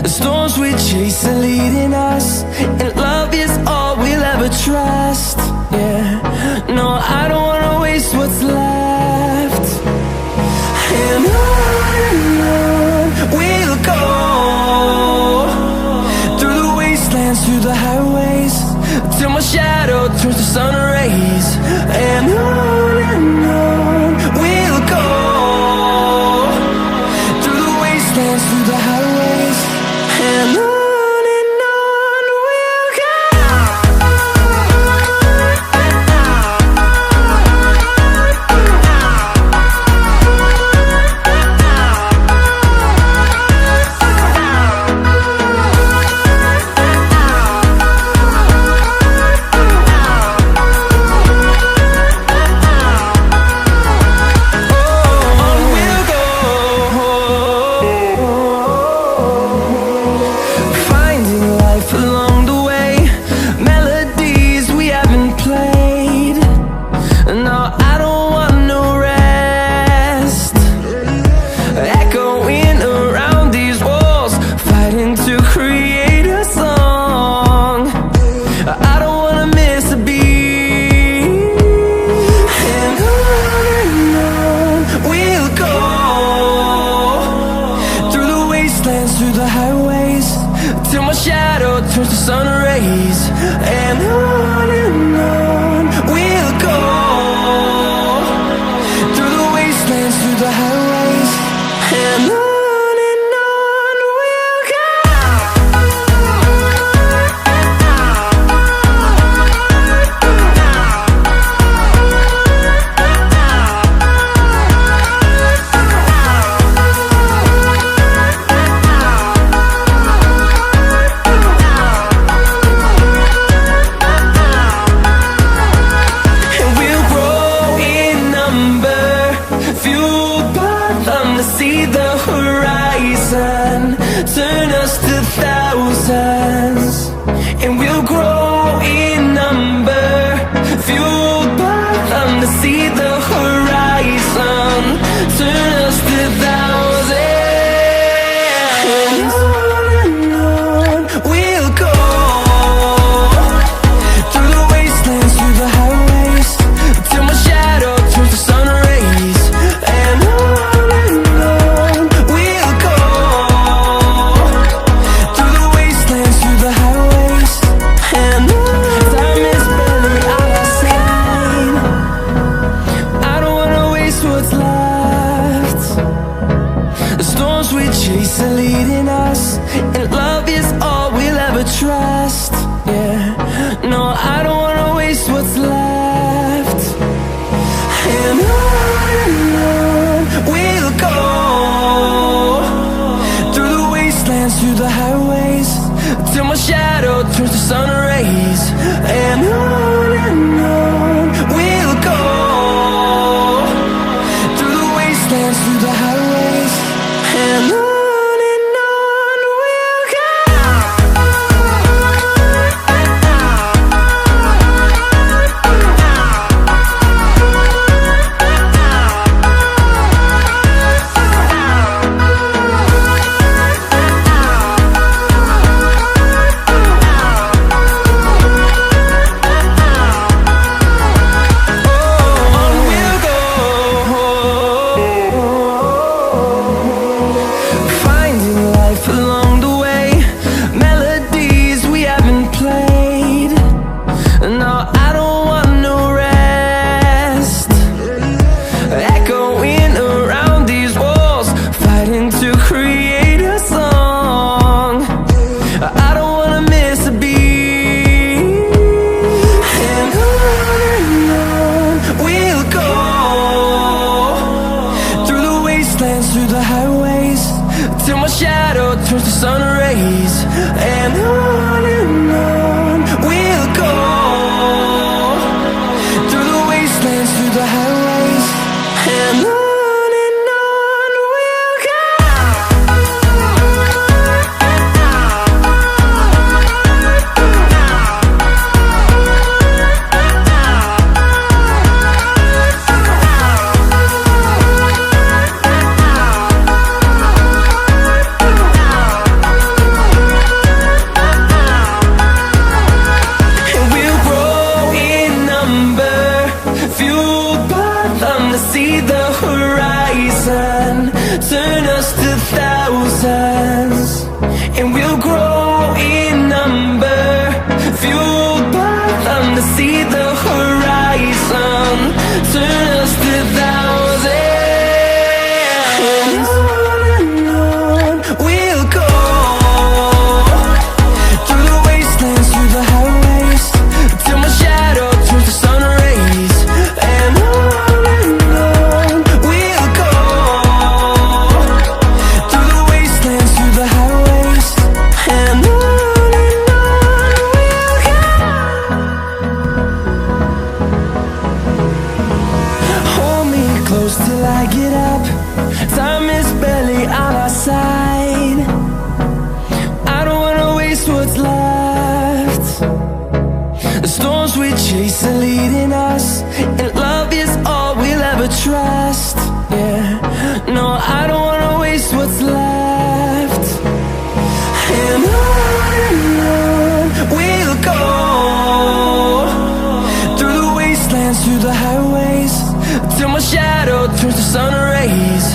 The storms we chase are leading us, and love is all we'll ever trust. Yeah, no, I don't wanna waste what's left. And on we'll go, through the wastelands, through the highways, till my shadow turns to sun rays. And on we'll go, through the wastelands, through the highways, and on we'll go. Through the highways, till my shadow turns to sun rays. And on we'll go, through the wastelands, through the highways, and on we'll go. See the horizon, turn us to thousands, and we'll grow in number, fueled by them. To see the horizon, turn us to thousands, and on we'll go, through the wastelands, through the highways, till my shadow turns to sun rays. And chase are leading us, and love is all we'll ever trust. Yeah, no, I don't wanna waste what's left. And on we'll go, through the wastelands, through the highways, till my shadow turns to sun rays. And on we'll go, through the wastelands, through the highways, and on. Through the highways, till my shadow turns to sun rays. And on we'll go, through the wastelands, through the highways, and on. horizon, turn us to thousands, and we'll grow in number, fueled by them to see the horizon, turn us to thousands. And on we'll go, through the wastelands, through the highways, till my shadow turns to sun rays. And on we'll go, through the wastelands, through the highways. And on we'll go. Hold me close till I get up, time is barely on our side. I don't wanna waste what's left. The storms we chase are leading us, and love is all we'll ever trust. Yeah, no, I don't wanna waste what's left. And on we'll go, through the wastelands, through the highways, till my shadow turns to sun rays.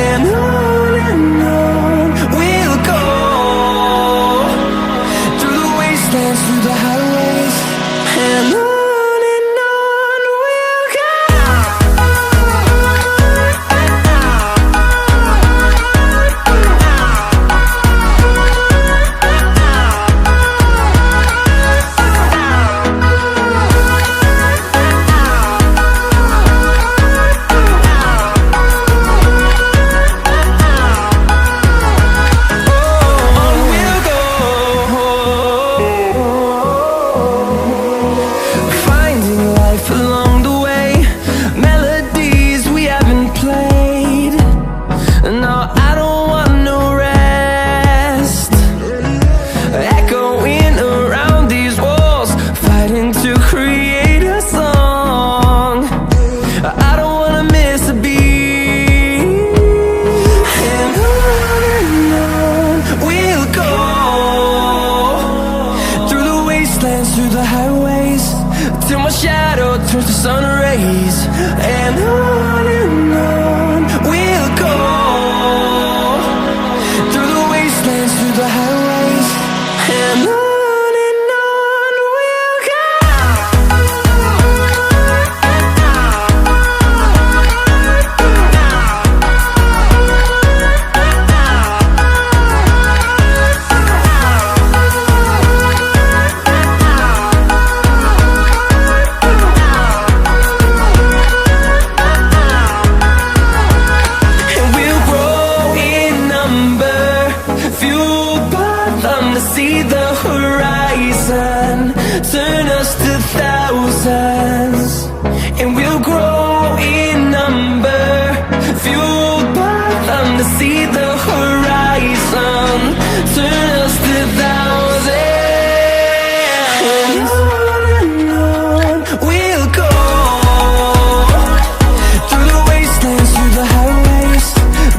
And on we'll go, through the wastelands, through the highways. And on we'll go. Finding life along the way, melodies we haven't played. No, I don't want no rest. Echoing around these walls, fighting to create a song. I don't wanna miss a beat. And on we'll go, through the wastelands, through the highways, till my shadow turns to sun rays. And on we'll go, through the wastelands, through the highways. And on we'll go. And we'll grow in number, fueled by them to see the horizon, turn us to thousands. And we'll grow in number, fueled by them to see the horizon, turn us to thousands. And on we'll go, through the wastelands, through the highways,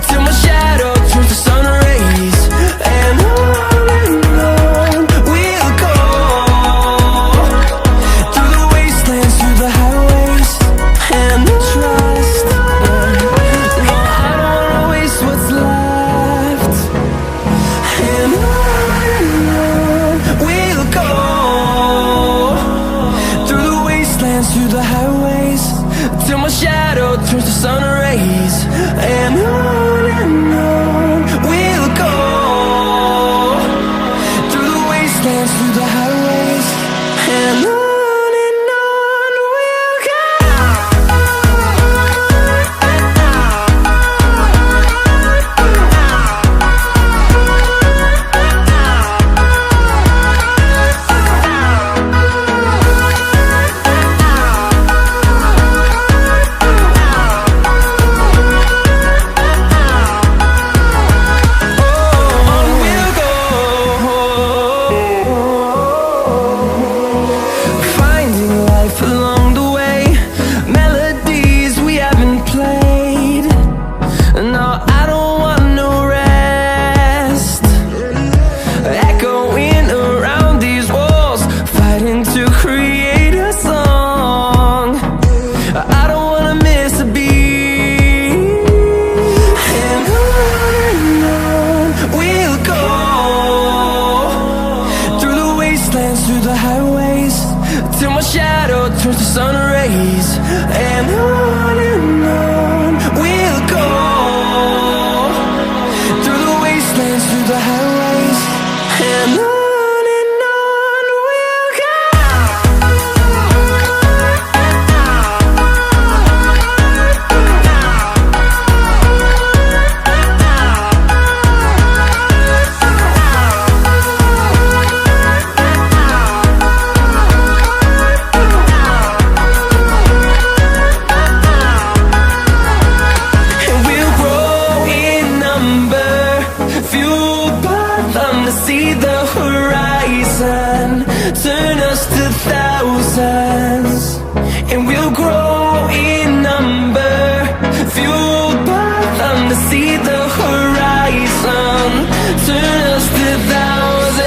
till my shadow turns to sun rays. And on we'll go, through the wastelands, through the highways. And trust, no, I don't wanna waste what's left. see the horizon, turn us to thousands.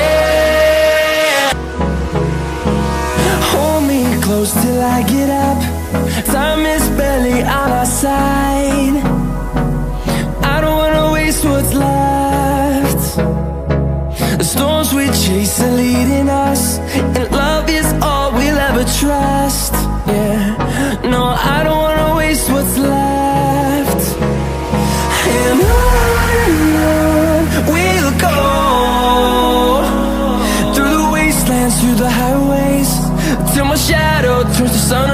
Hold me close till I get up, time is barely on our side. I don't wanna waste what's left. The storms we chase are leading us, and love is all we'll ever trust. Yeah, no, I don't wanna waste what's left. And on we'll go, through the wastelands, through the highways, till my shadow turns to sun